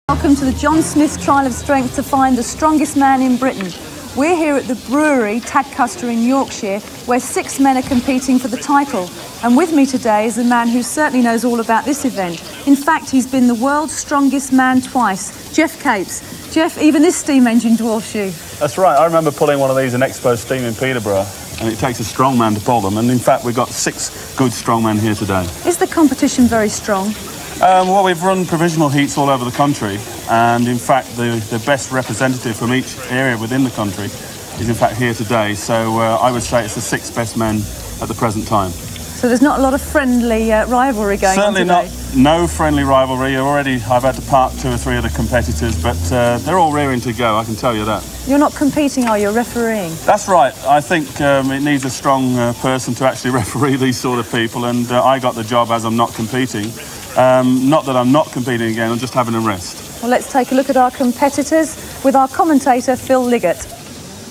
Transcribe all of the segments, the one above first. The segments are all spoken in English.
Welcome to the John Smith's Trial of Strength to find the strongest man in Britain. We're here at the brewery Tadcaster in Yorkshire, where 6 men are competing for the title. And with me today is a man who certainly knows all about this event. In fact, he's been the world's strongest man twice, Geoff Capes. Geoff, even this steam engine dwarfs you. That's right. I remember pulling one of these in Expo Steam in Peterborough, and it takes a strong man to pull them. And in fact, we've got 6 good strong men here today. Is the competition very strong? Well, we've run provisional heats all over the country, and in fact the best representative from each area within the country is in fact here today, so I would say it's the 6 best men at the present time. So there's not a lot of friendly rivalry going on today? Certainly not. No friendly rivalry. Already I've had to park 2 or 3 of the competitors, but they're all rearing to go, I can tell you that. You're not competing, are you? You're refereeing? That's right. I think it needs a strong person to actually referee these sort of people, and I got the job as I'm not competing. Not that I'm not competing again, I'm just having a rest. Well, let's take a look at our competitors with our commentator, Phil Liggett.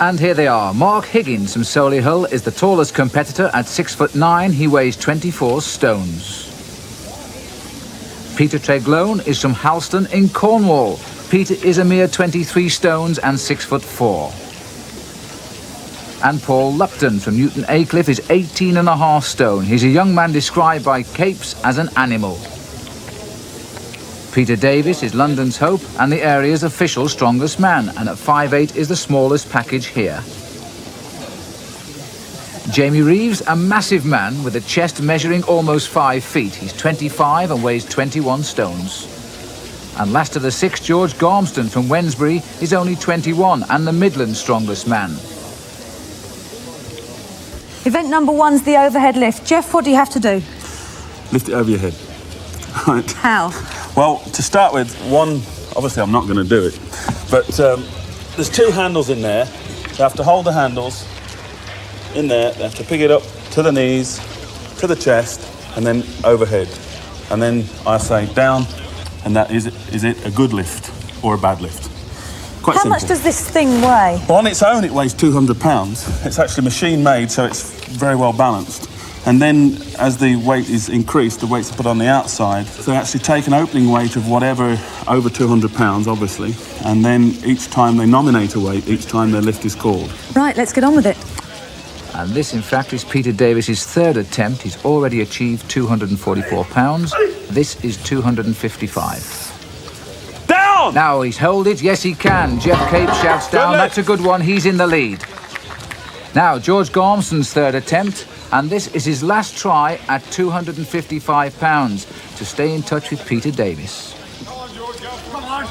And here they are. Mark Higgins from Solihull is the tallest competitor at 6'9". He weighs 24 stones. Peter TREGLOAN is from Halston in Cornwall. Peter is a mere 23 stones and 6'4". And Paul Lupton from Newton Aycliffe is 18.5 stone. He's a young man described by Capes as an animal. Peter Davis is London's hope and the area's official strongest man, and at 5'8" is the smallest package here. Jamie Reeves, a massive man with a chest measuring almost 5 feet. He's 25 and weighs 21 stones. And last of the 6, George GARMSTON from Wednesbury is only 21 and the Midland's strongest man. Event number 1's the overhead lift. Geoff, what do you have to do? Lift it over your head. Right. How? Well, to start with, one, obviously I'm not going to do it, but there's 2 handles in there. They have to hold the handles in there. They have to pick it up to the knees, to the chest, and then overhead. And then I say down, and that is it a good lift or a bad lift? Quite simple. How much does this thing weigh? Well, on its own, it weighs 200 pounds. It's actually machine made, so it's very well balanced. And then, as the weight is increased, the weights are put on the outside. So they actually take an opening weight of whatever, over 200 pounds, obviously. And then each time they nominate a weight, each time their lift is called. Right, let's get on with it. And this, in fact, is Peter Davis's 3rd attempt. He's already achieved 244 pounds. This is 255. Down! Now he's held it. Yes, he can. Geoff Capes shouts down. That's a good one. He's in the lead. Now, George GARMSTON's 3rd attempt. And this is his last try at 255 pounds to stay in touch with Peter Davis. Come on, George, come on. A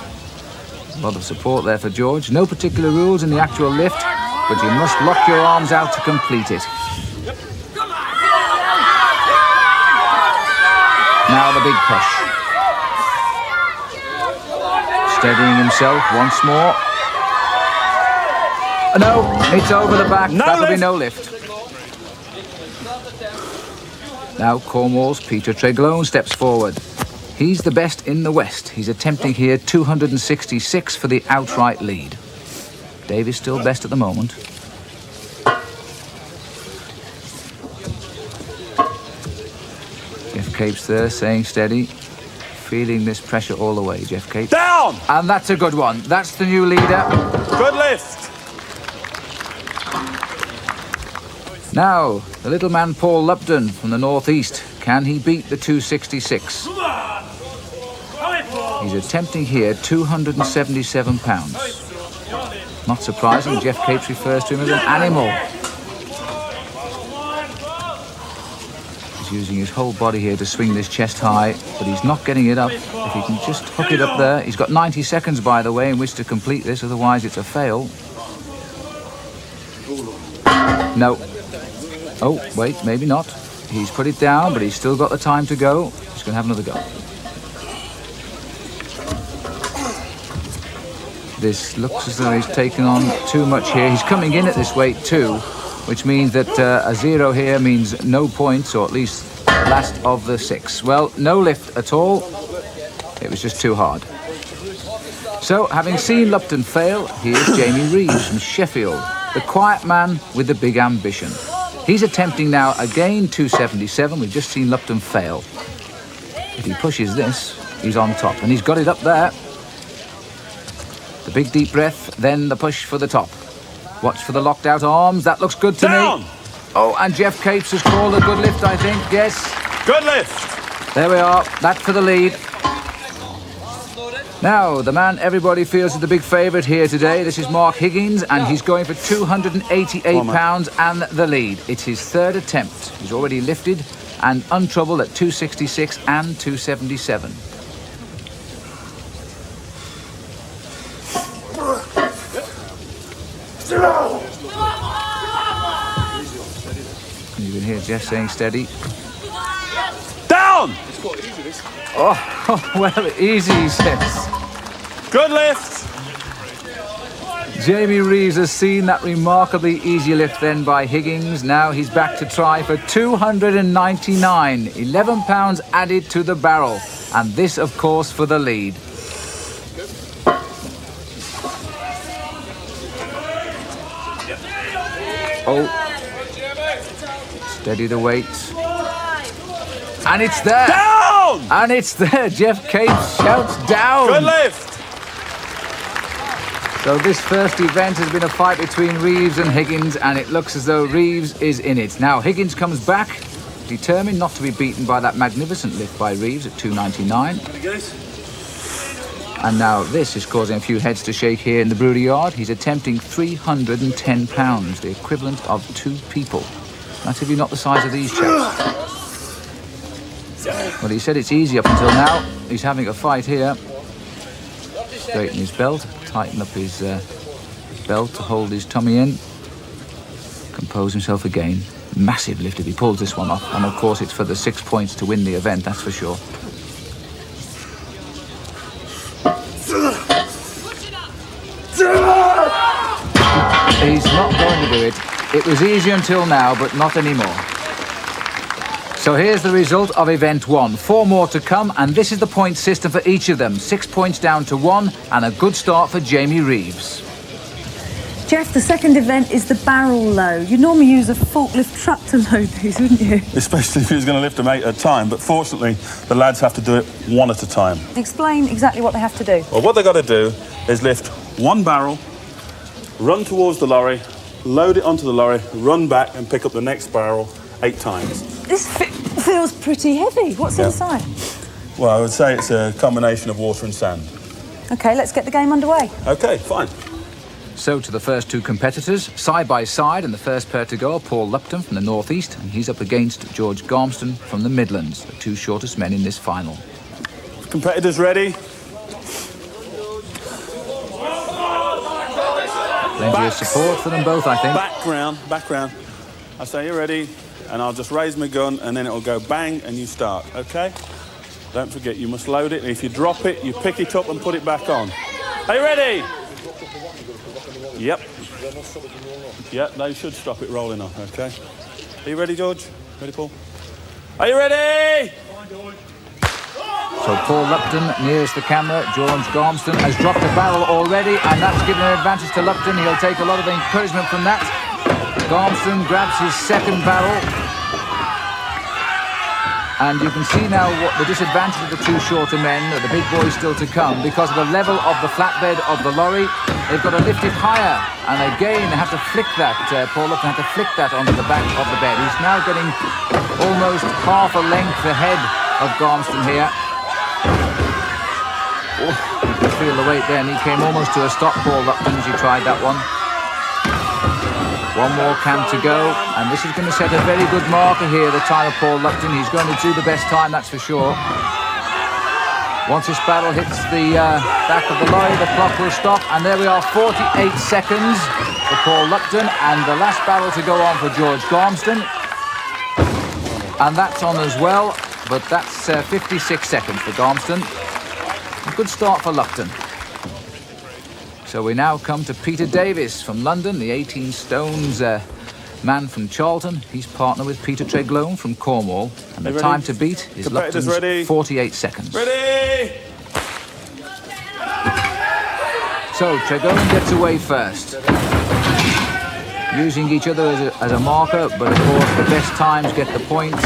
lot of support there for George. No particular rules in the actual lift, but you must lock your arms out to complete it. Now the big push. Steadying himself once more. No, it's over the back. That'll be no lift. Now Cornwall's Peter TREGLOAN steps forward. He's the best in the West. He's attempting here 266 for the outright lead. Davis still best at the moment. Geoff Capes there, staying steady. Feeling this pressure all the way, Geoff Capes. Down! And that's a good one. That's the new leader. Good lift. Now, the little man Paul Lupton from the northeast. Can he beat the 266? He's attempting here 277 pounds. Not surprising, Geoff Capes refers to him as an animal. He's He's using his whole body here to swing this chest high, but he's not getting it up. If he can just hook it up there. He's got 90 seconds, by the way, in which to complete this, otherwise it's a fail. No. Oh, wait, maybe not. He's put it down, but he's still got the time to go. He's going to have another go. This looks as though he's taken on too much here. He's coming in at this weight too, which means that a 0 here means no points, or at least last of the 6. Well, no lift at all. It was just too hard. So, having seen Lupton fail, here's Jamie Reeves from Sheffield, the quiet man with the big ambition. He's attempting now again 277. We've just seen Lupton fail. If he pushes this, he's on top, and he's got it up there. The big deep breath, then the push for the top. Watch for the locked out arms. That looks good to me. Oh, and Geoff Capes has called a good lift, I think. Yes. Good lift. There we are. That for the lead. Now, the man everybody feels is the big favourite here today. This is Mark Higgins, and he's going for £288 and the lead. It's his third attempt. He's already lifted and untroubled at 266 and 277. You can hear Geoff saying steady. Down! Oh, well, easy, he says. Good lift! Jamie Reeves has seen that remarkably easy lift then by Higgins. Now he's back to try for 299. £11 added to the barrel. And this, of course, for the lead. Oh. Steady the weight. And it's there! Down! And it's there. Geoff Capes shouts down. Good lift! So this first event has been a fight between Reeves and Higgins, and it looks as though Reeves is in it. Now Higgins comes back, determined not to be beaten by that magnificent lift by Reeves at 299. And now this is causing a few heads to shake here in the brewery yard. He's attempting £310, the equivalent of 2 people. That's if you're not the size of these chaps. Well, he said it's easy up until now. He's having a fight here. Straighten his belt, tighten up his belt to hold his tummy in. Compose himself again. Massive lift if he pulls this one off. And of course it's for the 6 points to win the event, that's for sure. He's not going to do it. It was easy until now, but not anymore. So here's the result of event 1. 4 more to come, and this is the point system for each of them. 6 points down to 1, and a good start for Jamie Reeves. Geoff, the second event is the barrel load. You'd normally use a forklift truck to load these, wouldn't you? Especially if he was going to lift them 8 at a time, but fortunately the lads have to do it 1 at a time. Explain exactly what they have to do. Well, what they've got to do is lift 1 barrel, run towards the lorry, load it onto the lorry, run back and pick up the next barrel 8 times. This feels pretty heavy. What's inside? Well, I would say it's a combination of water and sand. OK, let's get the game underway. OK, fine. So to the first 2 competitors, side by side, and the first pair to go are Paul Lupton from the northeast, and he's up against George GARMSTON from the Midlands, the 2 shortest men in this final. Competitors ready? Plenty of support for them both, I think. Back round. I say you're ready, and I'll just raise my gun, and then it'll go bang, and you start, OK? Don't forget, you must load it, and if you drop it, you pick it up and put it back on. Are you ready? Yep. Yep, they should stop it rolling off, OK? Are you ready, George? Ready, Paul? Are you ready? So Paul Lupton nearest the camera. George GARMSTON has dropped a barrel already, and that's given an advantage to Lupton. He'll take a lot of encouragement from that. GARMSTON grabs his second barrel. And you can see now what the disadvantage of the 2 shorter men, the big boys still to come, because of the level of the flatbed of the lorry. They've got to lift it higher, and again they have to flick that. Paul Lupton had to flick that onto the back of the bed. He's now getting almost half a length ahead of GARMSTON here. Oh, you can feel the weight there, and he came almost to a stop, Paul Lupton, as he tried that one. One more can to go, and this is going to set a very good marker here, the time of Paul Lupton. He's going to do the best time, that's for sure. Once this barrel hits the back of the lorry, the clock will stop, and there we are, 48 seconds for Paul Lupton, and the last barrel to go on for George GARMSTON. And that's on as well, but that's 56 seconds for GARMSTON. A good start for Lupton. So we now come to Peter Davis from London, the 18 stones man from Charlton. He's partner with Peter TREGLOAN from Cornwall. And the time to beat is Lupton's 48 seconds. Ready! So TREGLOAN gets away first. Using each other as a marker, but of course the best times get the points.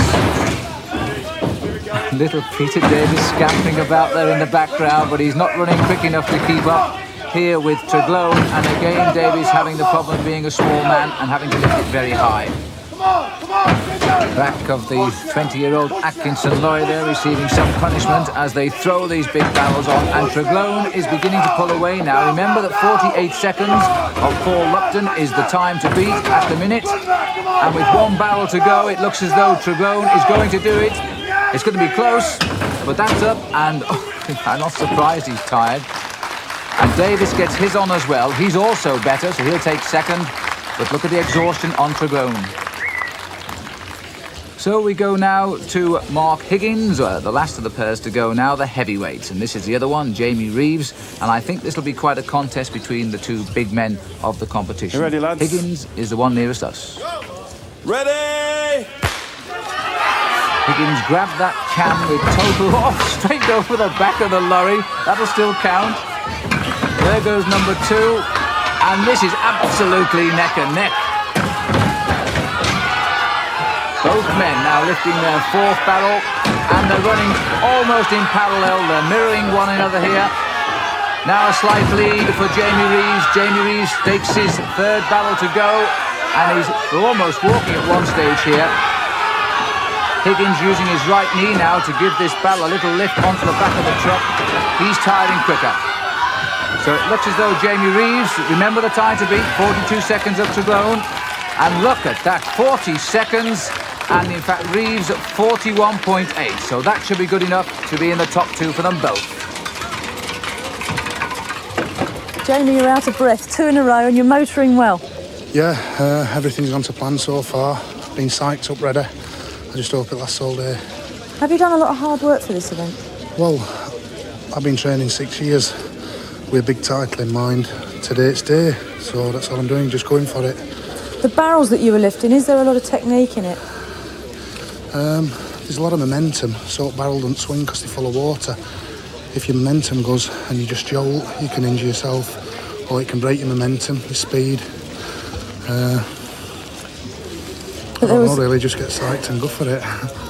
Little Peter Davis scampering about there in the background, but he's not running quick enough to keep up here with TREGLOAN, and again Davies having the problem of being a small man and having to lift it very high. Back of the 20-year-old Atkinson lorry there receiving some punishment as they throw these big barrels on, and TREGLOAN is beginning to pull away now. Remember that 48 seconds of Paul Lupton is the time to beat at the minute, and with one barrel to go it looks as though TREGLOAN is going to do it. It's going to be close, but that's up, and I'm not surprised he's tired. And Davis gets his on as well. He's also better, so he'll take second. But look at the exhaustion on TREGLOAN. So we go now to Mark Higgins, the last of the pairs to go now, the heavyweights. And this is the other one, Jamie Reeves. And I think this will be quite a contest between the two big men of the competition. You ready, lads? Higgins is the one nearest us. Ready! Higgins grabbed that can with total off, straight over the back of the lorry. That'll still count. There goes number two, and this is absolutely neck and neck. Both men now lifting their fourth barrel, and they're running almost in parallel. They're mirroring one another here. Now a slight lead for Jamie Reeves. Jamie Reeves takes his third barrel to go, and he's almost walking at one stage here. Higgins using his right knee now to give this barrel a little lift onto the back of the truck. He's tiring quicker. So it looks as though Jamie Reeves, remember the time to beat, 42 seconds up TREGLOAN. And look at that, 40 seconds. And in fact, Reeves at 41.8. So that should be good enough to be in the top two for them both. Jamie, you're out of breath, 2 in a row, and you're motoring well. Yeah, everything's gone to plan so far. Been psyched up, ready. I just hope it lasts all day. Have you done a lot of hard work for this event? Well, I've been training 6 years with a big title in mind. Today it's day, so that's all I'm doing, just going for it. The barrels that you were lifting, is there a lot of technique in it? There's a lot of momentum. Soap barrel doesn't swing because they're full of water. If your momentum goes and you just jolt, you can injure yourself, or it can break your momentum, your speed. I don't know, really, just get psyched and go for it.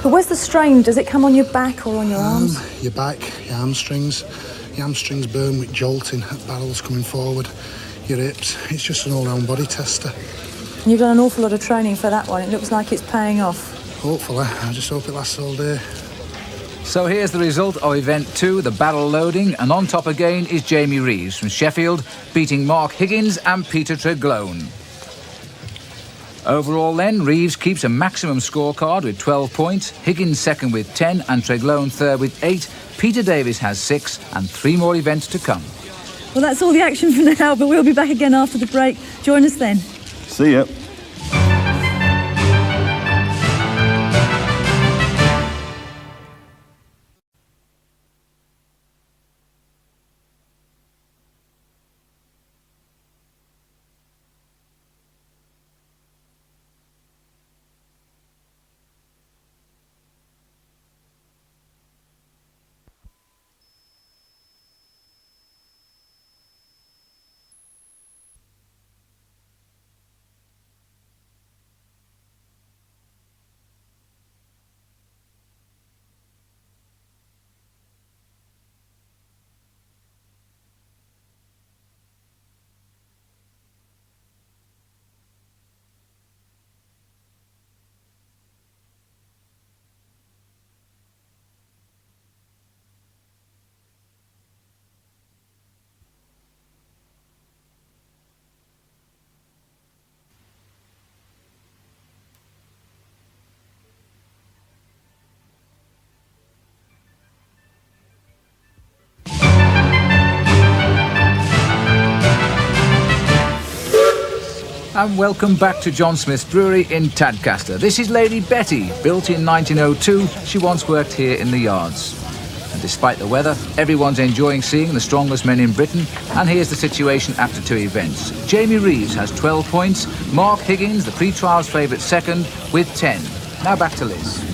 But where's the strain? Does it come on your back or on your arms? Your back, your hamstrings. Your hamstrings burn with jolting at barrels coming forward. Your hips. It's just an all-round body tester. And you've done an awful lot of training for that one. It looks like it's paying off. Hopefully. I just hope it lasts all day. So here's the result of event 2, the barrel loading, and on top again is Jamie Reeves from Sheffield, beating Mark Higgins and Peter TREGLOAN. Overall then, Reeves keeps a maximum scorecard with 12 points, Higgins second with 10 and TREGLOAN third with 8. Peter Davis has 6 and 3 more events to come. Well, that's all the action for now, but we'll be back again after the break. Join us then. See ya. And welcome back to John Smith's Brewery in Tadcaster. This is Lady Betty. Built in 1902, she once worked here in the yards. And despite the weather, everyone's enjoying seeing the strongest men in Britain. And here's the situation after 2 events. Jamie Reeves has 12 points. Mark Higgins, the pre-trials favourite, second with 10. Now back to Liz.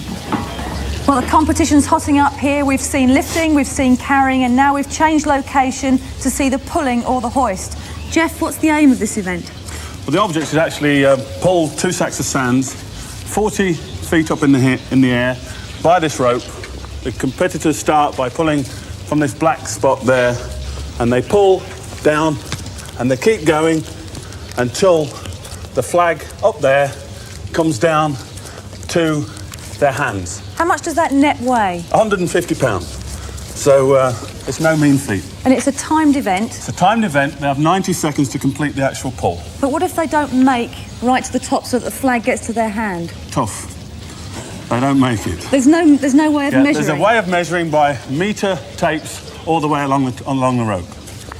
Well, the competition's hotting up here. We've seen lifting, we've seen carrying, and now we've changed location to see the pulling or the hoist. Geoff, what's the aim of this event? Well, the object is actually pull 2 sacks of sands 40 feet up in the air by this rope. The competitors start by pulling from this black spot there, and they pull down and they keep going until the flag up there comes down to their hands. How much does that net weigh? 150 pounds. So it's no mean feat. And it's a timed event. It's a timed event. They have 90 seconds to complete the actual pull. But what if they don't make right to the top so that the flag gets to their hand? Tough. They don't make it. There's no way of measuring? There's a way of measuring by metre tapes all the way along the rope.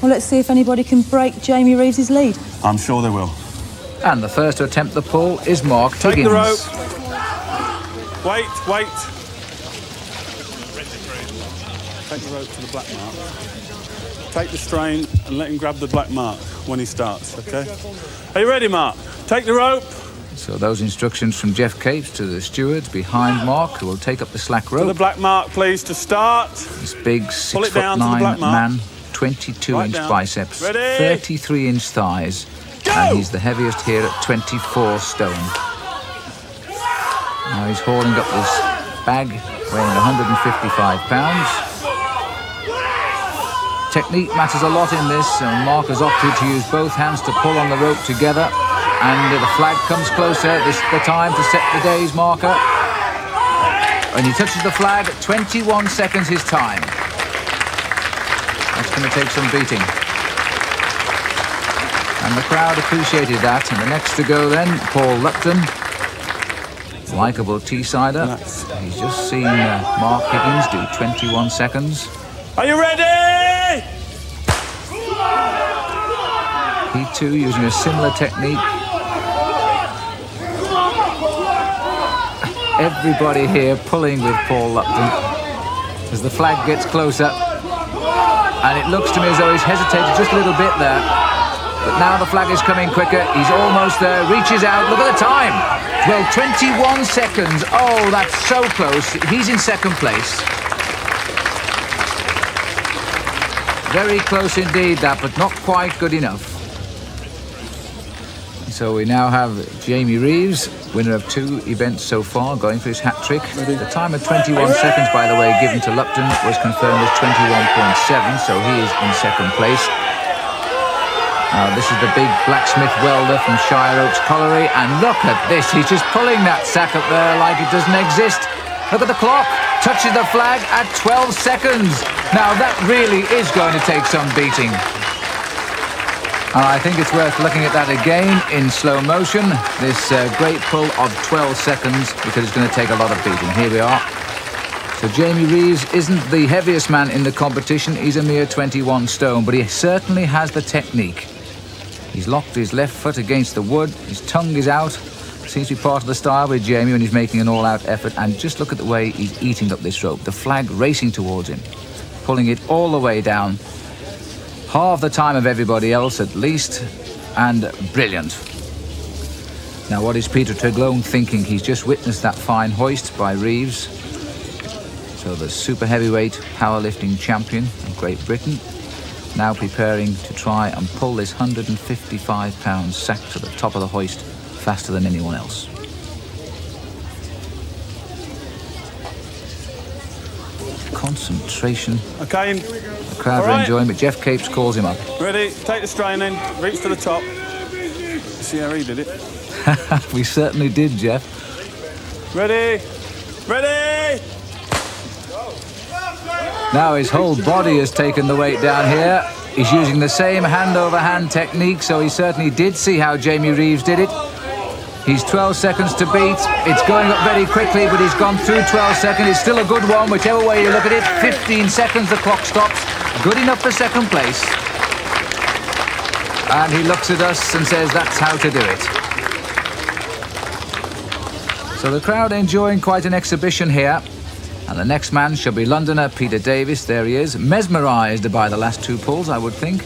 Well, let's see if anybody can break Jamie Reeves' lead. I'm sure they will. And the first to attempt the pull is Mark Higgins. Take the rope. Wait. Take the rope to the black mark. Take the strain and let him grab the black mark when he starts, okay? Are you ready, Mark? Take the rope. So those instructions from Geoff Capes to the stewards behind Mark, who will take up the slack rope. To the black mark, please, to start. This big 6'9" man, 22-inch biceps, 33-inch thighs, and he's the heaviest here at 24 stone. Now he's hauling up this bag, weighing 155 pounds. Technique matters a lot in this, and Mark has opted to use both hands to pull on the rope together. And the flag comes closer. This is the time to set the day's marker. When he touches the flag, 21 seconds his time. That's going to take some beating. And the crowd appreciated that. And the next to go then, Paul Lupton. Likeable Teessider. He's just seen Mark Higgins do 21 seconds. Are you ready? He too using a similar technique. Everybody here pulling with Paul Lupton as the flag gets closer. And it looks to me as though he's hesitated just a little bit there. But now the flag is coming quicker. He's almost there, reaches out. Look at the time. Well, 21 seconds. Oh, that's so close. He's in second place. Very close indeed, that, but not quite good enough. So we now have Jamie Reeves, winner of 2 events so far, going for his hat-trick. The time of 21 seconds, by the way, given to Lupton was confirmed as 21.7, so he is in second place. This is the big blacksmith welder from Shire Oaks Colliery, and look at this, he's just pulling that sack up there like it doesn't exist. Look at the clock, touches the flag at 12 seconds. Now that really is going to take some beating. And I think it's worth looking at that again in slow motion, this great pull of 12 seconds, because it's going to take a lot of beating. Here we are. So Jamie Reeves isn't the heaviest man in the competition, he's a mere 21 stone, but he certainly has the technique. He's locked his left foot against the wood, his tongue is out. Seems to be part of the style with Jamie when he's making an all-out effort, and just look at the way he's eating up this rope. The flag racing towards him, pulling it all the way down. Half the time of everybody else at least, and brilliant. Now what is Peter TREGLOAN thinking? He's just witnessed that fine hoist by Reeves. So the super heavyweight powerlifting champion of Great Britain, now preparing to try and pull this 155-pound sack to the top of the hoist faster than anyone else. Concentration. Okay. The crowd are enjoying, but Geoff Capes calls him up. Ready? Take the strain in. Reach to the top. See how he did it? We certainly did, Geoff. Ready? Ready? Now his whole body has taken the weight down here. He's using the same hand-over-hand technique, so he certainly did see how Jamie Reeves did it. He's 12 seconds to beat. It's going up very quickly, but he's gone through 12 seconds. It's still a good one, whichever way you look at it. 15 seconds, the clock stops. Good enough for second place. And he looks at us and says that's how to do it. So the crowd enjoying quite an exhibition here. And the next man shall be Londoner Peter Davis. There he is, mesmerised by the last two pulls, I would think.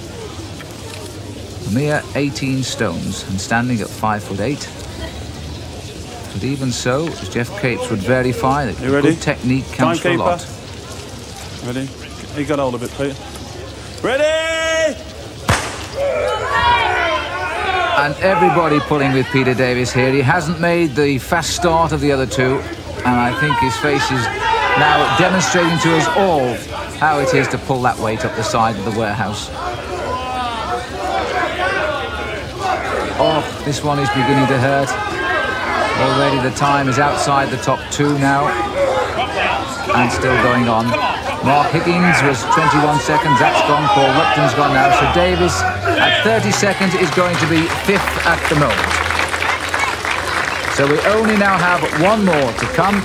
A mere 18 stones and standing at 5'8". But even so, as Geoff Capes would verify, that good technique counts for a lot. Ready? You got hold of it, Peter. Ready! And everybody pulling with Peter Davis here. He hasn't made the fast start of the other two, and I think his face is now demonstrating to us all how it is to pull that weight up the side of the warehouse. Oh, this one is beginning to hurt. Already the time is outside the top two now, and still going on. Mark Higgins was 21 seconds, that's gone. Paul Lupton's gone now. So Davis at 30 seconds is going to be 5th at the moment. So we only now have one more to come,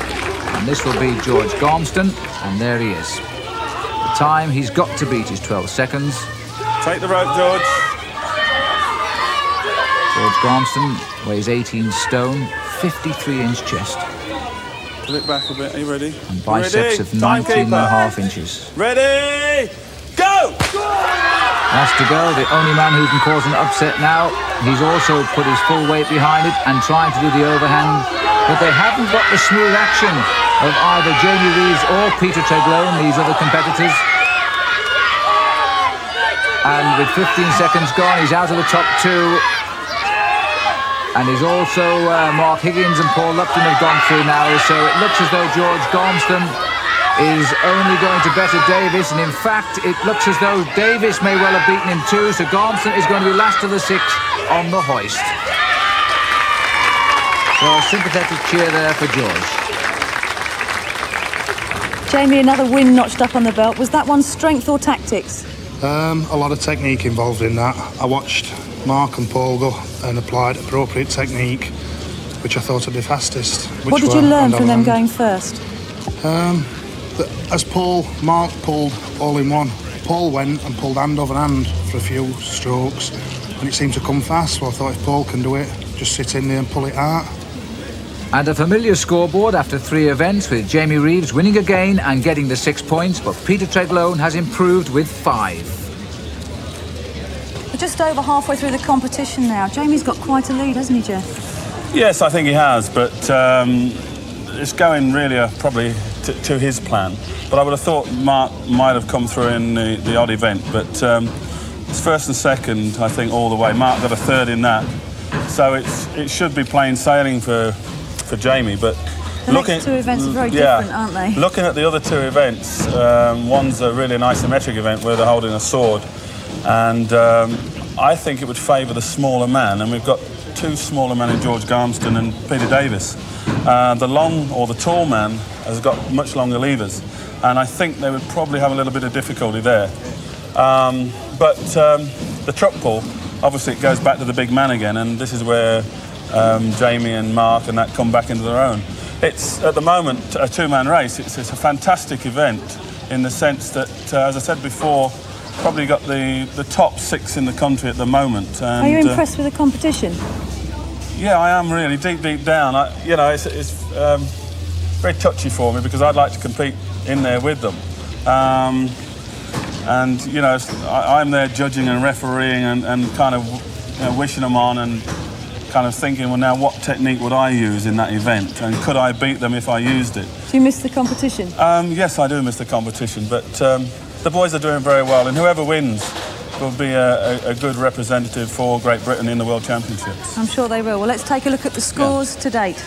and this will be George GARMSTON, and there he is. The time he's got to beat is 12 seconds. Take the rope, George. George GARMSTON weighs 18 stone, 53-inch chest. Pull it back a bit, are you ready? And biceps of 19.5 inches. Ready? Go! Has to go, the only man who can cause an upset now. He's also put his full weight behind it and trying to do the overhand, but they haven't got the smooth action of either Jamie Reeves or Peter TREGLOAN, these other competitors. And with 15 seconds gone, he's out of the top two. And he's also Mark Higgins and Paul Lupton have gone through now, so it looks as though George GARMSTON is only going to better Davis, and in fact it looks as though Davis may well have beaten him too, so GARMSTON is going to be last of the 6 on the hoist. So a sympathetic cheer there for George. Jamie, another win notched up on the belt. Was that one strength or tactics? A lot of technique involved in that. I watched Mark and Paul go and applied appropriate technique, which I thought would be fastest. What did you learn from them going first? As Mark pulled all in one. Paul went and pulled hand over hand for a few strokes, and it seemed to come fast, so I thought if Paul can do it, just sit in there and pull it out. And a familiar scoreboard after 3 events, with Jamie Reeves winning again and getting the 6 points, but Peter TREGLOAN has improved with 5. We're just over halfway through the competition now. Jamie's got quite a lead, hasn't he, Geoff? Yes, I think he has, but it's going really probably to his plan. But I would have thought Mark might have come through in the odd event, but it's first and second, I think, all the way. Mark got a 3rd in that, so it should be plain sailing for Jamie. But the next 2 events are very different, aren't they? Looking at the other 2 events, one's a really nice isometric event where they're holding a sword, and I think it would favour the smaller man, and we've got 2 smaller men in George GARMSTON and Peter Davis. The long or the tall man has got much longer levers, and I think they would probably have a little bit of difficulty there. But the truck pull, obviously it goes back to the big man again, and this is where Jamie and Mark and that come back into their own. It's, at the moment, a 2-man race. It's a fantastic event in the sense that, as I said before, probably got the top 6 in the country at the moment. And, are you impressed with the competition? Yeah, I am really, deep down. It's very touchy for me because I'd like to compete in there with them. And, you know, I'm there judging and refereeing and kind of wishing them on and kind of thinking, well, now what technique would I use in that event? And could I beat them if I used it? Do you miss the competition? Yes, I do miss the competition, but the boys are doing very well, and whoever wins will be a good representative for Great Britain in the World Championships. I'm sure they will. Well, let's take a look at the scores to date.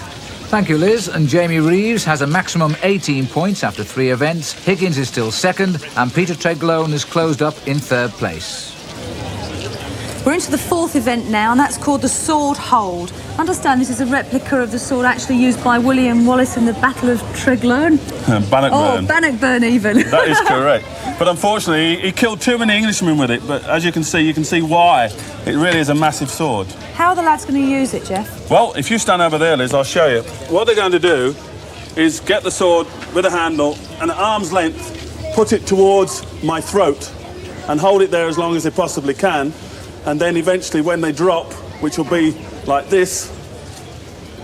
Thank you, Liz. And Jamie Reeves has a maximum 18 points after 3 events. Higgins is still 2nd, and Peter TREGLOAN is closed up in 3rd place. We're into the 4th event now, and that's called the Sword Hold. I understand this is a replica of the sword actually used by William Wallace in the Battle of TREGLOAN. Bannockburn. Oh, Bannockburn even. That is correct. But unfortunately, he killed too many Englishmen with it. But as you can see why. It really is a massive sword. How are the lads going to use it, Geoff? Well, if you stand over there, Liz, I'll show you. What they're going to do is get the sword with a handle and at arm's length, put it towards my throat and hold it there as long as they possibly can. and then eventually when they drop, which will be like this,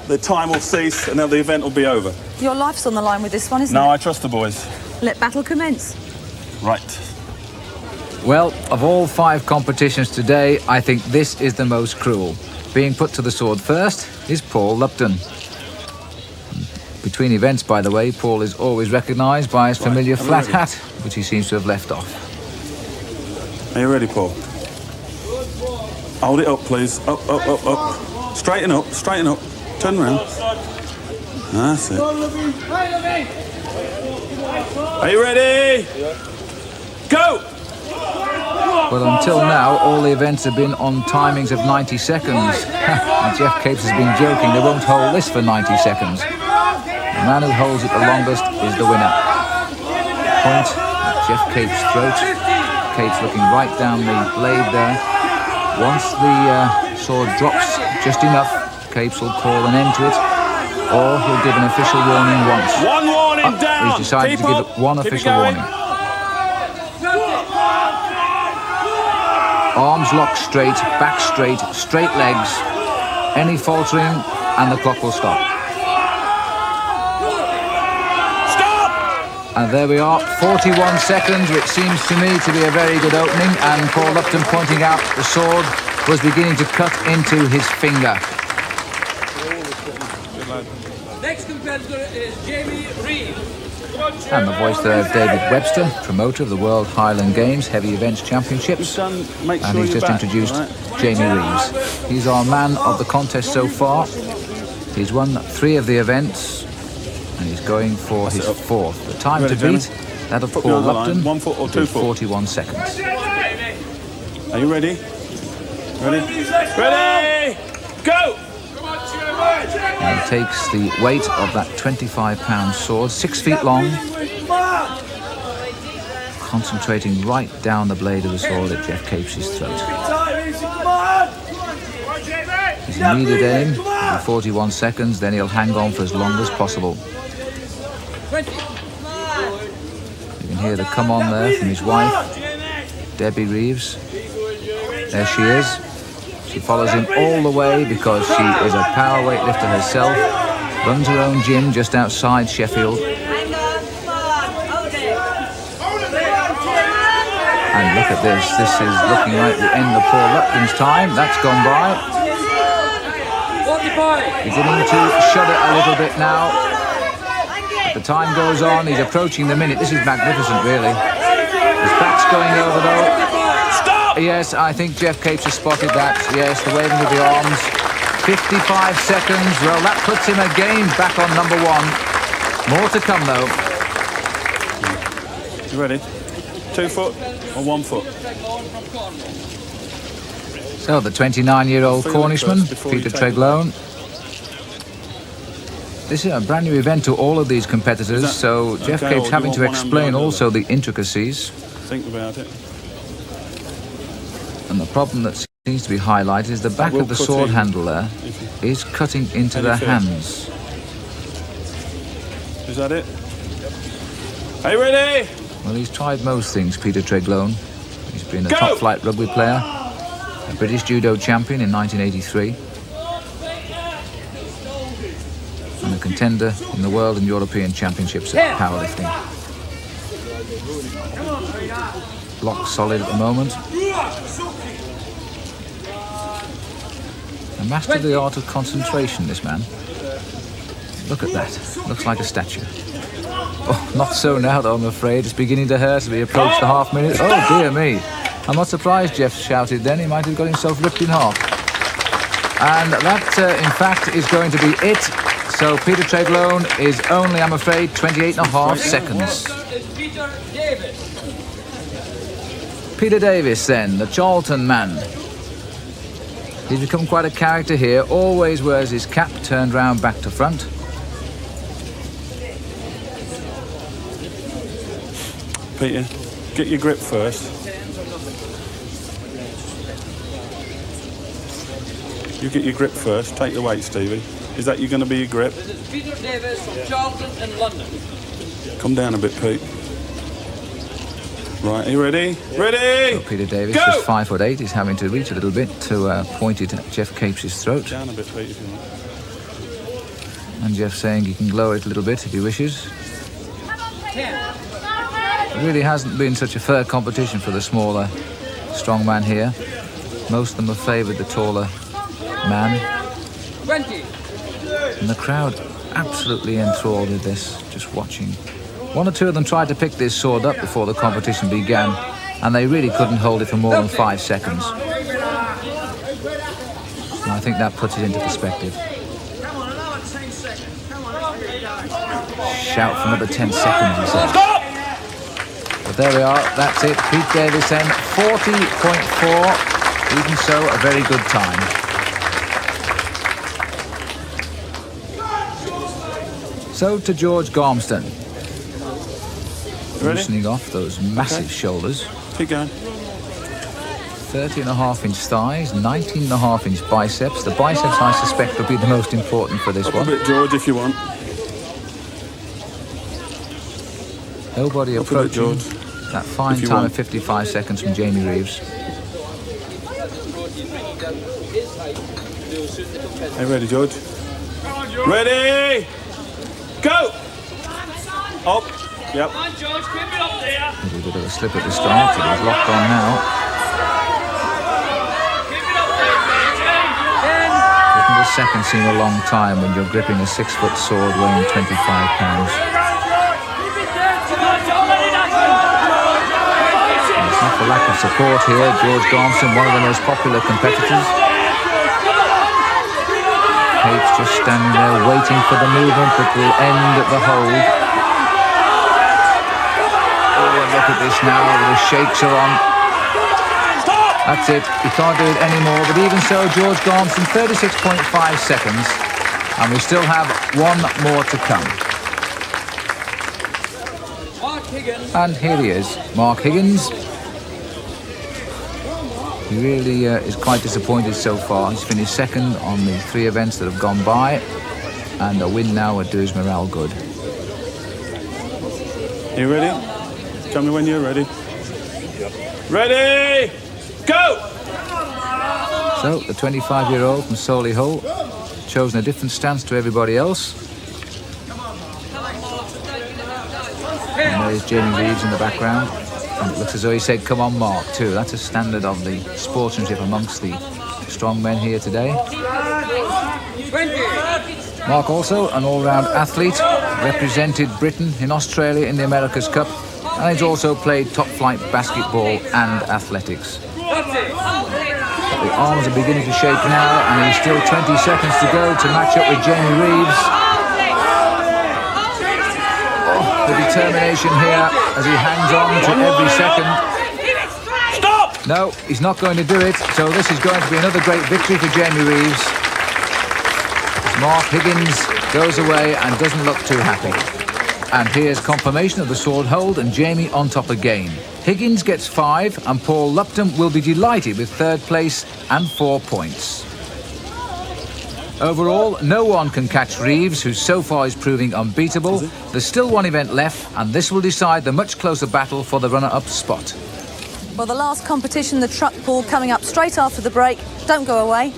the time will cease and then the event will be over. Your life's on the line with this one, isn't it? No, I trust the boys. Let battle commence. Right. Well, of all 5 competitions today, I think this is the most cruel. Being put to the sword first is Paul Lupton. Between events, by the way, Paul is always recognised by his familiar flat hat, which he seems to have left off. Are you ready, Paul? Hold it up, please. Up, up, up, up. Straighten up, straighten up. Turn around. That's it. Are you ready? Go! Well, until now, all the events have been on timings of 90 seconds. And Geoff Capes has been joking, they won't hold this for 90 seconds. The man who holds it the longest is the winner. Point at Geoff Capes' throat. Capes looking right down the blade there. Once the sword drops just enough, Capes will call an end to it, or he'll give an official warning once. One warning down! He's decided to give it one official warning. Arms locked straight, back straight, straight legs. Any faltering and the clock will stop. Stop! And there we are, 41 seconds, which seems to me to be a very good opening, and Paul Lupton pointing out the sword was beginning to cut into his finger. Next competitor is Jamie Reeves. And the voice there of David Webster, promoter of the World Highland Games Heavy Events Championships. And he's just introduced Jamie Reeves. He's our man of the contest so far. He's won 3 of the events, and he's going for his 4th. The time to beat, that of Paul Lupton, 1 foot or 2 foot? 41 seconds. Are you ready? Ready? Ready? Go! And he takes the weight of that 25-pound sword, 6 feet long, concentrating right down the blade of the sword at Geoff Capes' throat. His immediate aim will be 41 seconds, then he'll hang on for as long as possible. You can hear the come on there from his wife, Debbie Reeves. There she is. She follows him all the way because she is a power weightlifter herself, runs her own gym just outside Sheffield. And look at this is looking like the end of Paul Lupton's time. That's gone by. Beginning to shudder a little bit now. As the time goes on, he's approaching the minute. This is magnificent, really. His back's going over though. Yes, I think Geoff Capes has spotted that. Yes, the waving of the arms. 55 seconds. Well, that puts him again back on number 1. More to come, though. You ready? 2 foot or 1 foot? So, the 29-year-old Cornishman, Peter TREGLOAN. This is a brand new event to all of these competitors, so Geoff Capes having to explain also the intricacies. Think about it. And the problem that seems to be highlighted is the back of the sword handle there is cutting into their hands. Is that it? Are you ready? Well, he's tried most things, Peter TREGLOAN. He's been a top-flight rugby player, a British judo champion in 1983, and a contender in the World and European Championships at powerlifting. Block solid at the moment. A master of the art of concentration, this man. Look at that. Looks like a statue. Oh, not so now, though, I'm afraid. It's beginning to hurt as we approach the half minute. Oh, dear me. I'm not surprised Geoff shouted then. He might have got himself ripped in half. And that, in fact, is going to be it. So Peter TREGLOAN is only, I'm afraid, 28.5 seconds. Peter Davis, then, the Charlton man. He's become quite a character here, always wears his cap turned round back to front. Peter, get your grip first. You get your grip first. Take the weight, Stevie. Is that going to be your grip? This is Peter Davis from Charlton in London. Come down a bit, Pete. Right, are you ready? Ready? So Peter Davis, Go! who's 5'8", is having to reach a little bit to point it at Geoff Capes' throat. Down a bit, Pete, if you want. And Geoff saying he can lower it a little bit if he wishes. It really hasn't been such a fair competition for the smaller strongman here. Most of them have favoured the taller man. 20. And the crowd absolutely enthralled with this, just watching. One or two of them tried to pick this sword up before the competition began, and they really couldn't hold it for more than 5 seconds. And I think that puts it into perspective. Shout for another 10 seconds, he said. But there we are, that's it. Pete Davis then, 40.4. Even so, a very good time. So to George Garmston. Ready? Loosening off those massive shoulders. Keep going. 30.5-inch thighs, 19.5-inch biceps. The biceps, I suspect, will be the most important for this Up one. a bit, George, if you want. Nobody Up a bit, approaching George. that fine if you time want. of 55 seconds from Jamie Reeves. Are you ready, George? Ready? Go! Up. Yep. Come on, George, keep it up there. A little bit of a slip at the start, but he's locked on now. Keep it up there, George. Doesn't the second seem a long time when you're gripping a 6-foot sword weighing 25 pounds? And it's not for lack of support here. George Garmston, one of the most popular competitors. Capes just standing there waiting for the movement that will end the hold. Oh, and look at this now, the shakes are on. That's it, he can't do it anymore, but even so, George Garmston, 36.5 seconds, and we still have one more to come. Mark Higgins. And here he is, Mark Higgins. He really is quite disappointed so far. He's finished second on the 3 events that have gone by, and a win now would do his morale good. Are you ready? Tell me when you're ready. Ready? Go! So, the 25-year-old from Solihull, chosen a different stance to everybody else. And there's Jamie Reeves in the background. And it looks as though he said, "Come on, Mark," too. That's a standard of the sportsmanship amongst the strong men here today. 20. Mark also an all-round athlete, represented Britain in Australia in the America's Cup, and he's also played top-flight basketball and athletics. The arms are beginning to shake now, and there's still 20 seconds to go to match up with Jamie Reeves. Oh, the determination here as he hangs on to every second. Stop! No, he's not going to do it, so this is going to be another great victory for Jamie Reeves. Mark Higgins goes away and doesn't look too happy. And here's confirmation of the sword hold and Jamie on top again. Higgins gets 5 and Paul Lupton will be delighted with 3rd place and 4 points. Overall, no one can catch Reeves, who so far is proving unbeatable. There's still one event left, and this will decide the much closer battle for the runner-up spot. Well, the last competition, the truck pull, coming up straight after the break. Don't go away.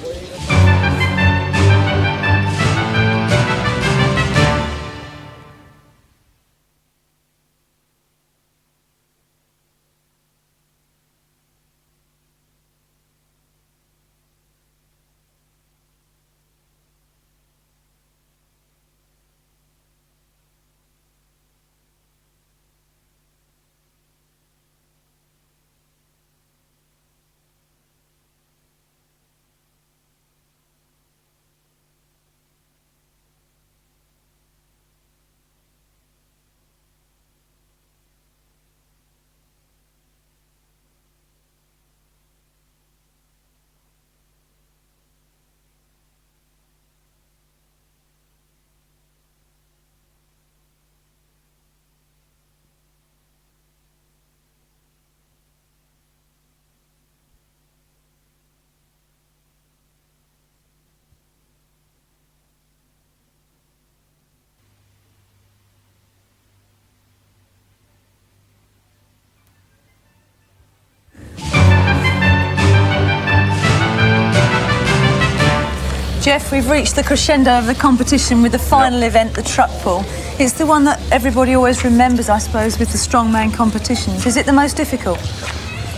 Geoff, we've reached the crescendo of the competition with the final event, the truck pull. It's the one that everybody always remembers, I suppose, with the strongman competitions. Is it the most difficult?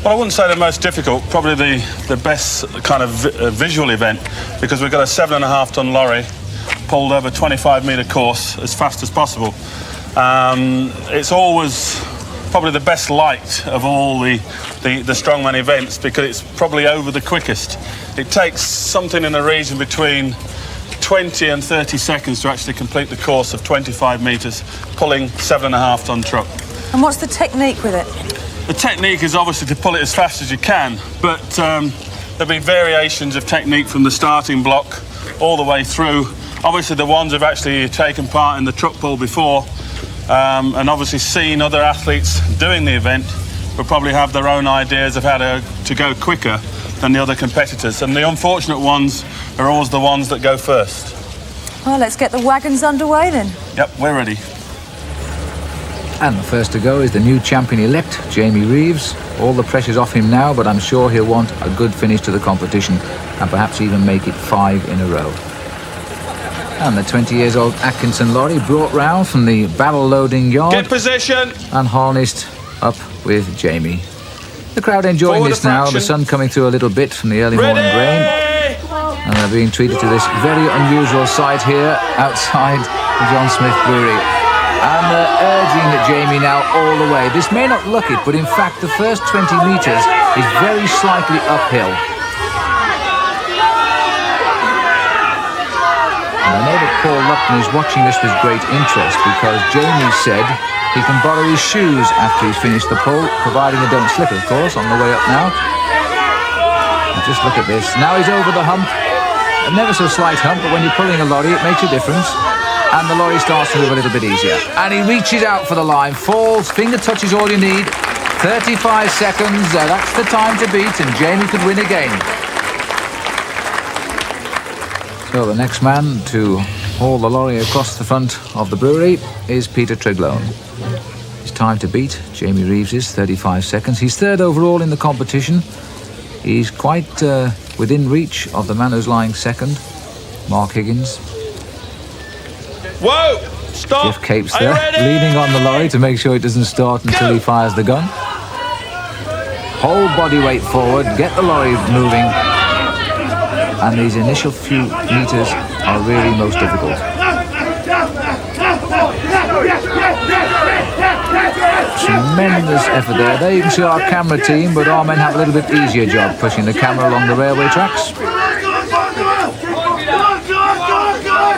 Well, I wouldn't say the most difficult, probably the best kind of visual event, because we've got a 7.5 ton lorry pulled over a 25-metre course as fast as possible. It's always probably the best light of all the strongman events, because it's probably over the quickest. It takes something in the region between 20 and 30 seconds to actually complete the course of 25 metres, pulling 7.5 ton truck. And what's the technique with it? The technique is obviously to pull it as fast as you can, but there'll be variations of technique from the starting block all the way through. Obviously the ones who've actually taken part in the truck pull before and obviously seen other athletes doing the event will probably have their own ideas of how to go quicker than the other competitors, and the unfortunate ones are always the ones that go first. Well, let's get the wagons underway then. Yep, we're ready. And the first to go is the new champion-elect, Jamie Reeves. All the pressure's off him now, but I'm sure he'll want a good finish to the competition and perhaps even make it 5 in a row. And the 20-year-old Atkinson lorry brought round from the barrel loading yard. Get position! And harnessed up with Jamie. The crowd enjoying Forward this now, the sun coming through a little bit from the early morning rain. And they're being treated to this very unusual sight here outside the John Smith Brewery. And they're urging Jamie now all the way. This may not look it, but in fact the first 20 metres is very slightly uphill. And I know that Paul Lupton is watching this with great interest, because Jamie said he can borrow his shoes after he's finished the pull, providing they don't slip, of course, on the way up now. And just look at this. Now he's over the hump. A never so slight hump, but when you're pulling a lorry, it makes a difference. And the lorry starts to move a little bit easier. And he reaches out for the line, falls, finger touches all you need. 35 seconds, that's the time to beat, and Jamie could win again. So the next man to haul the lorry across the front of the brewery is Peter TREGLOAN. His time to beat, Jamie Reeves, is 35 seconds. He's third overall in the competition. He's quite within reach of the man who's lying second, Mark Higgins. Whoa! Stop! Geoff Capes there, leaning on the lorry to make sure it doesn't start until he fires the gun. Hold body weight forward, get the lorry moving. And these initial few meters are really most difficult. Tremendous effort there. There you can see our camera team, but our men have a little bit easier job pushing the camera along the railway tracks.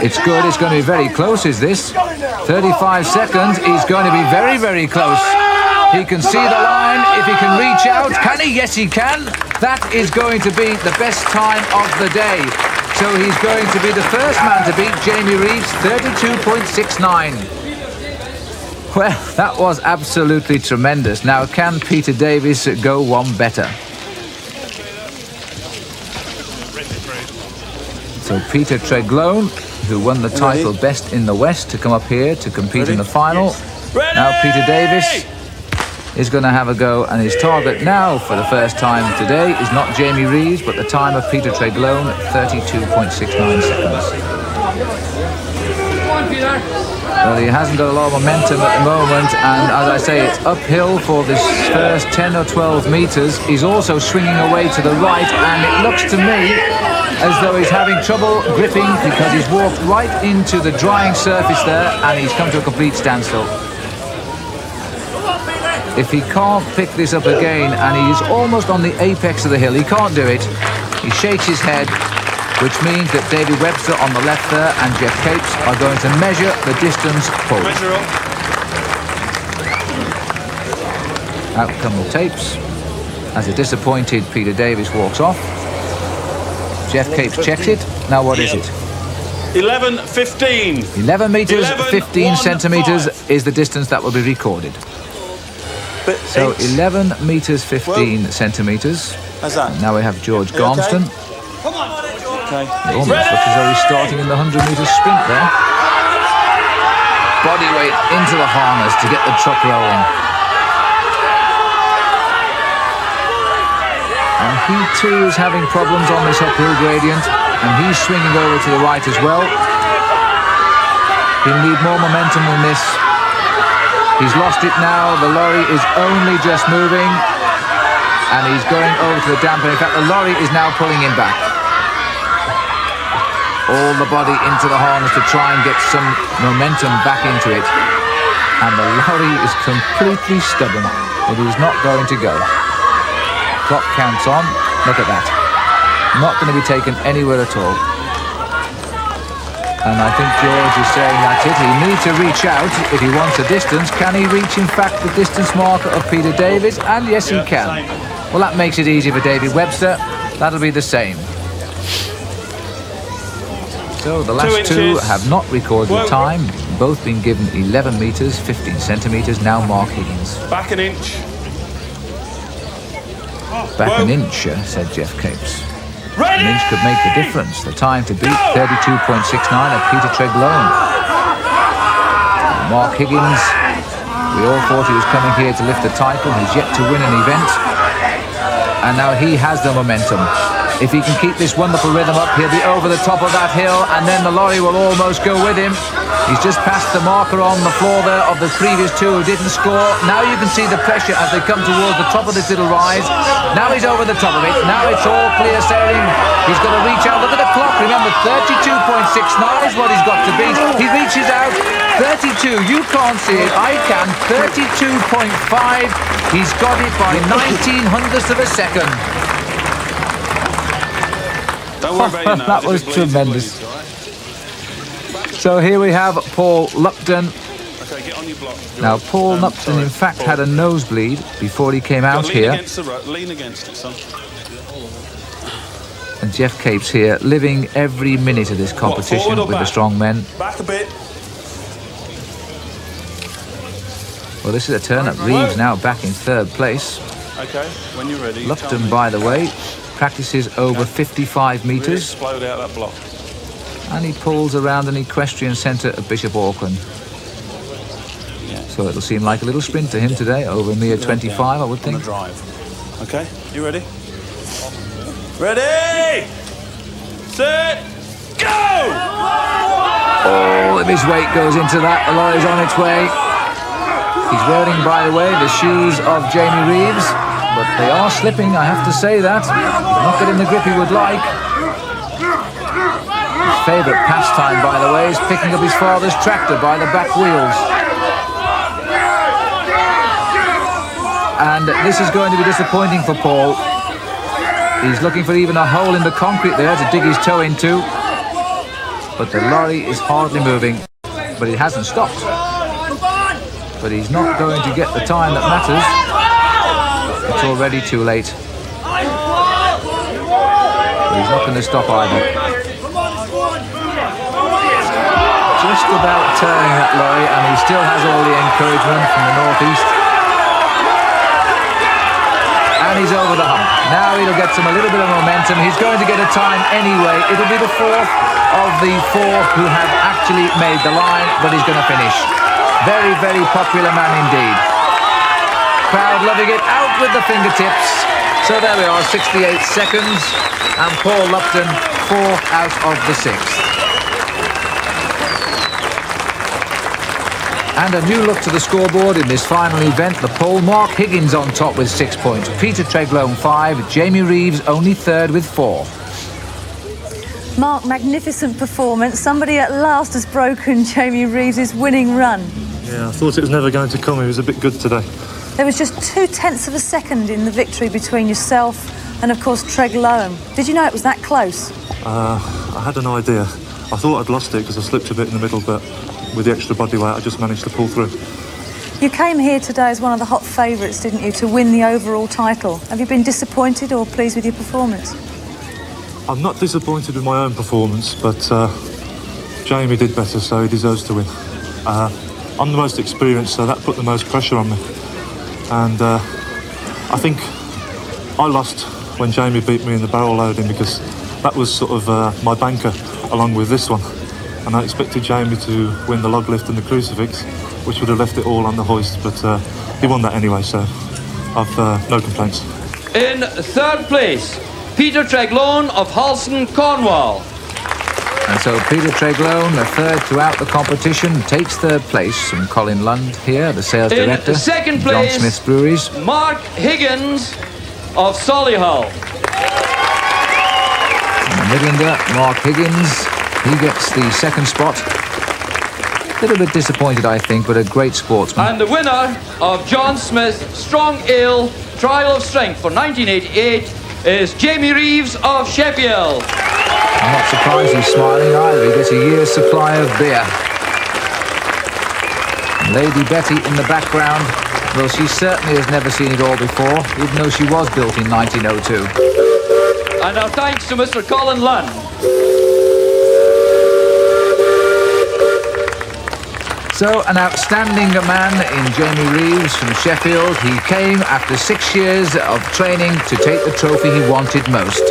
It's good, it's going to be very close, is this? 35 seconds, he's going to be very, very close. He can see the line, if he can reach out. Can he? Yes, he can. That is going to be the best time of the day. So he's going to be the first man to beat Jamie Reeves, 32.69. Well, that was absolutely tremendous. Now, can Peter Davis go one better? So Peter TREGLOAN, who won the title Best in the West, to come up here to compete in the final. Now Peter Davis is going to have a go, and his target now for the first time today is not Jamie Reeves, but the time of Peter TREGLOAN, 32.69 seconds. Well, he hasn't got a lot of momentum at the moment, and as I say, it's uphill for this first 10 or 12 metres. He's also swinging away to the right, and it looks to me as though he's having trouble gripping, because he's walked right into the drying surface there, and he's come to a complete standstill. If he can't pick this up again, and he's almost on the apex of the hill, he can't do it. He shakes his head, which means that David Webster on the left there and Geoff Capes are going to measure the distance pulled. Out come the tapes as a disappointed Peter Davis walks off. Geoff Capes checks it. Now what is it? 11:15. 11 metres, 15 centimetres is the distance that will be recorded. So 11 metres, 15 centimetres. How's that? Now we have George GARMSTON. Okay. It almost looks as though he's starting in the 100-metre sprint there. Body weight into the harness to get the truck rolling. And he too is having problems on this uphill gradient. and he's swinging over to the right as well. He'll need more momentum than this. He's lost it now. The lorry is only just moving, and he's going over to the damper. In fact, the lorry is now pulling him back. All the body into the harness to try and get some momentum back into it. And the lorry is completely stubborn. It is not going to go. Clock counts on. Look at that. Not going to be taken anywhere at all. And I think George is saying that's it. He needs to reach out if he wants a distance. Can he reach, in fact, the distance marker of Peter Davies? And yes, he can. Well, that makes it easy for David Webster. That'll be the same. So the last two have not recorded the time. Both been given 11 metres, 15 centimetres. Now Mark Higgins. Back an inch. Back an inch, said Geoff Capes. Ready? An inch could make the difference. The time to beat, 32.69 of Peter TREGLOAN. Mark Higgins, we all thought he was coming here to lift the title. He's yet to win an event. And now he has the momentum. If he can keep this wonderful rhythm up, he'll be over the top of that hill, and then the lorry will almost go with him. He's just passed the marker on the floor there of the previous two who didn't score. Now you can see the pressure as they come towards the top of this little rise. Now he's over the top of it. Now it's all clear sailing. He's got to reach out. Look at the clock. Remember, 32.69 is what he's got to beat. He reaches out. 32. You can't see it. I can. 32.5. He's got it by 19 hundredths of a second. Don't worry about your nose. That was tremendous. So here we have Paul Lupton. Okay, get on your block. Now, Paul Lupton, in fact, had a nosebleed before he came out here. Lean against it, son. And Geoff Capes here, living every minute of this competition with the strong men. Back a bit. Well, this is a turn-up. Reeves now back in third place. Okay, when you're ready. Lupton, by the way, practices over 55 Really metres. explode out that block. And he pulls around an equestrian centre at Bishop Auckland. Yeah. So it'll seem like a little sprint to him today, over a mere 25, I would think. On the drive. Okay, you ready? Ready! Set! Go! All of his weight goes into that. The lorry's on its way. He's wearing, by the way, the shoes of Jamie Reeves, but they are slipping, I have to say that. Not getting the grip he would like. His favourite pastime, by the way, is picking up his father's tractor by the back wheels. And this is going to be disappointing for Paul. He's looking for even a hole in the concrete there to dig his toe into. But the lorry is hardly moving, but it hasn't stopped. But he's not going to get the time that matters. It's already too late. But he's not going to stop either. Just about turning that lorry, and he still has all the encouragement from the northeast. And he's over the hump. Now he'll get a little bit of momentum. He's going to get a time anyway. It'll be the fourth of the four who have actually made the line, but he's going to finish. Very, very popular man indeed. Crowd loving it. Out with the fingertips. So there we are, 68 seconds. And Paul Lupton, 4 out of the 6th. And a new look to the scoreboard in this final event. The pole, Mark Higgins on top with 6 points. Peter TREGLOAN 5. Jamie Reeves only third with 4. Mark, magnificent performance. Somebody at last has broken Jamie Reeves' winning run. Yeah, I thought it was never going to come. He was a bit good today. There was just 0.2 of a second in the victory between yourself and, of course, TREGLOAN. Did you know it was that close? I had an idea. I thought I'd lost it because I slipped a bit in the middle, but with the extra body weight, I just managed to pull through. You came here today as one of the hot favourites, didn't you, to win the overall title. Have you been disappointed or pleased with your performance? I'm not disappointed with my own performance, but Jamie did better, so he deserves to win. I'm the most experienced, so that put the most pressure on me. And I think I lost when Jamie beat me in the barrel loading, because that was sort of my banker along with this one. And I expected Jamie to win the log lift and the crucifix, which would have left it all on the hoist, but he won that anyway, so I've no complaints. In third place, Peter TREGLOAN of Halson, Cornwall. And so Peter Tregloan, a third throughout the competition, takes third place from Colin Lund here, the sales director. In second John place, Smith's Breweries. Mark Higgins of Solihull. And the Midlander, Mark Higgins, he gets the second spot. A little bit disappointed, I think, but a great sportsman. And the winner of John Smith's Strong Ale Trial of Strength for 1988 is Jamie Reeves of Sheffield. I'm not surprised he's smiling either. He gets a year's supply of beer. Lady Betty in the background. Well, she certainly has never seen it all before, even though she was built in 1902. And our thanks to Mr. Colin Lund. So, an outstanding man in Jamie Reeves from Sheffield. He came after 6 years of training to take the trophy he wanted most.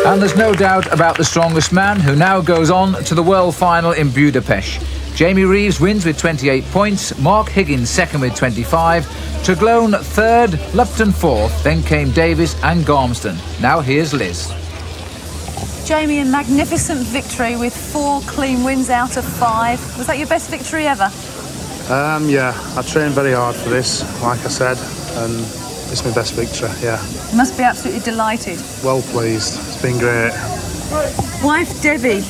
And there's no doubt about the strongest man, who now goes on to the world final in Budapest. Jamie Reeves wins with 28 points, Mark Higgins second with 25, Tregloan third, Lupton fourth, then came Davis and Garmston. Now here's Liz. Jamie, a magnificent victory with 4 clean wins out of 5. Was that your best victory ever? Yeah, I trained very hard for this, like I said, and it's my best victory, yeah. You must be absolutely delighted. Well pleased, it's been great. Wife Debbie,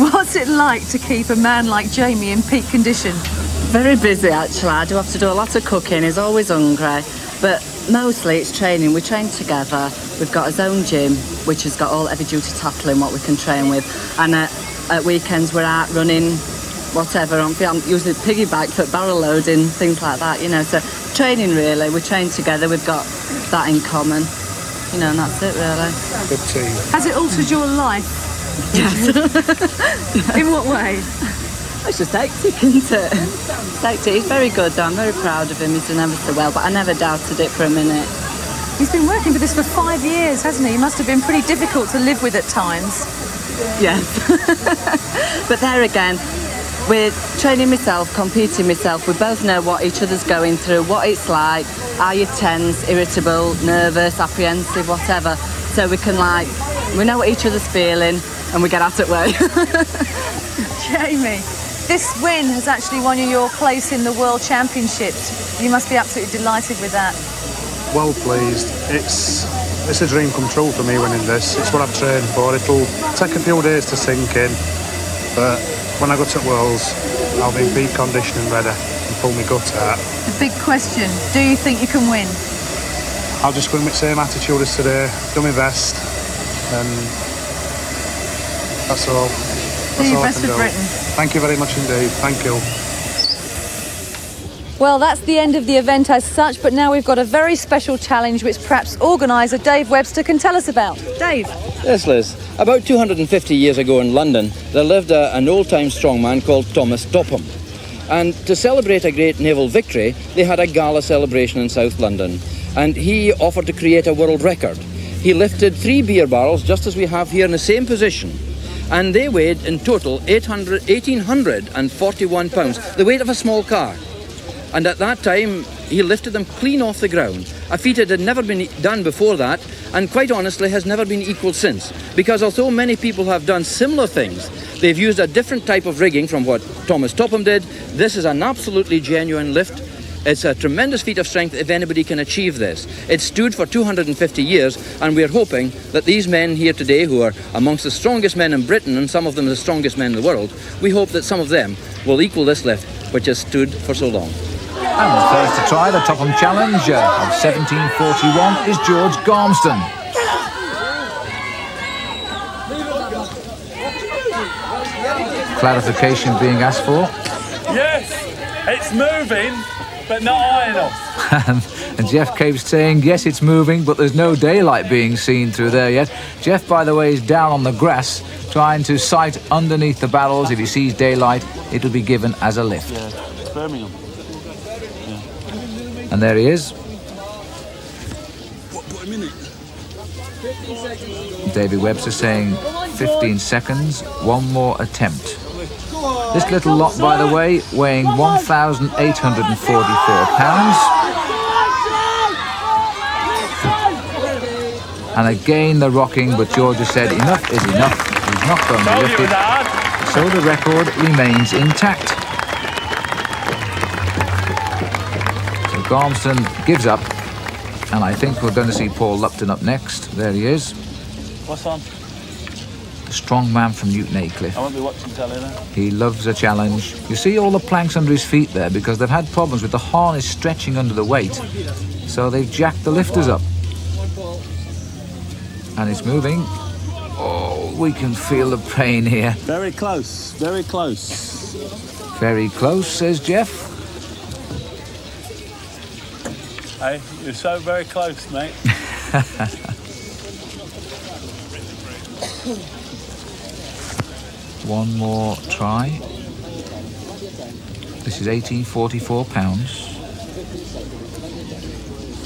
what's it like to keep a man like Jamie in peak condition? Very busy, actually. I do have to do a lot of cooking. He's always hungry, but mostly it's training. We train together. We've got his own gym, which has got all heavy-duty tackling, what we can train with, and at weekends we're out running, whatever. I'm using piggyback for barrel loading, things like that, you know. So training, really. We train together. We've got that in common, you know, and that's it, really. Good team. Has it altered your life? Yes. In what way? It's just hectic, isn't it? It's hectic. He's very good, though. I'm very proud of him. He's done ever so well, but I never doubted it for a minute. He's been working for this for 5 years, hasn't he? He must have been pretty difficult to live with at times. Yes. But there again, we're training myself, competing myself. We both know what each other's going through, what it's like. Are you tense, irritable, nervous, apprehensive, whatever? So we can, we know what each other's feeling and we get at it way. Jamie, this win has actually won you your place in the World Championships. You must be absolutely delighted with that. Well pleased. It's a dream come true for me winning this. It's what I've trained for. It'll take a few days to sink in, but when I go to Worlds, I'll be in peak condition and ready and pull my gut out. The big question, do you think you can win? I'll just go in with the same attitude as today, do my best, and that's all. Do your best for Britain. Thank you very much indeed. Thank you. Well, that's the end of the event as such, but now we've got a very special challenge which perhaps organiser Dave Webster can tell us about. Dave? Yes, Liz. About 250 years ago in London, there lived an old-time strongman called Topham. And to celebrate a great naval victory, they had a gala celebration in South London. And he offered to create a world record. He lifted 3 beer barrels, just as we have here, in the same position. And they weighed in total 1,841 pounds, the weight of a small car. And at that time, he lifted them clean off the ground, a feat that had never been done before that, and quite honestly has never been equalled since. Because although many people have done similar things, they've used a different type of rigging from what Thomas Topham did. This is an absolutely genuine lift. It's a tremendous feat of strength if anybody can achieve this. It stood for 250 years, and we're hoping that these men here today, who are amongst the strongest men in Britain, and some of them the strongest men in the world, we hope that some of them will equal this lift, which has stood for so long. And the first to try the Topham Challenge of 1741 is George Garmston. Clarification being asked for. Yes, it's moving, but not high enough. And Geoff keeps saying, yes, it's moving, but there's no daylight being seen through there yet. Geoff, by the way, is down on the grass, trying to sight underneath the barrels. If he sees daylight, it'll be given as a lift. Yeah, it's Birmingham. And there he is. Put him in it. David Webster saying 15 seconds, one more attempt. This little lot, by the way, weighing 1,844 pounds. And again the rocking, but George has said enough is enough. He's not going to lift it, so the record remains intact. So GARMSTON gives up, and I think we're going to see Paul Lupton up next. There he is. What's on? The strong man from Newton Aycliffe. I won't be watching telly now. He loves a challenge. You see all the planks under his feet there because they've had problems with the harness stretching under the weight. So they've jacked the lifters up. And it's moving. Oh, we can feel the pain here. Very close, very close. Very close, says Geoff. Hey, you're so very close, mate. One more try. This is 1844 pounds.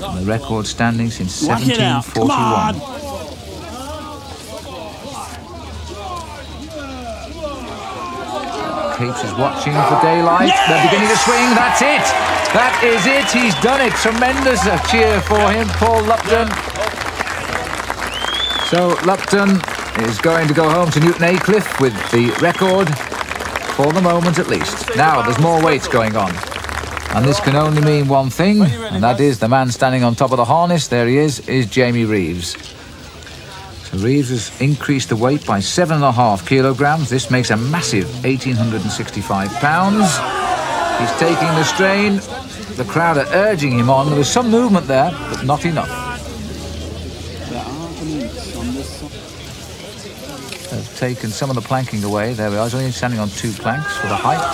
And the record standing since 1741. Capes is watching for daylight. They're beginning to swing. That's it. That is it. He's done it. Tremendous cheer for him, Paul Lupton. So Lupton is going to go home to Newton Aycliffe with the record for the moment at least. Now there's more weights going on. And this can only mean one thing, and that is the man standing on top of the harness, there he is Jamie Reeves. So Reeves has increased the weight by 7.5 kilograms. This makes a massive 1,865 pounds. He's taking the strain. The crowd are urging him on. There was some movement there, but not enough. They've taken some of the planking away. There we are. He's only standing on 2 planks for the height.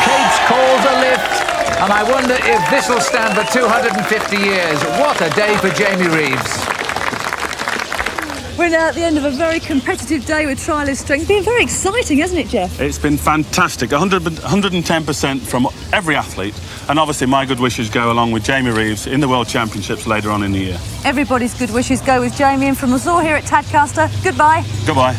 Capes calls a lift, and I wonder if this will stand for 250 years. What a day for Jamie Reeves. We're now at the end of a very competitive day with trialist strength. It's been very exciting, hasn't it, Geoff? It's been fantastic. 110% from every athlete. And obviously my good wishes go along with Jamie Reeves in the World Championships later on in the year. Everybody's good wishes go with Jamie, and from us all here at Tadcaster, goodbye. Goodbye.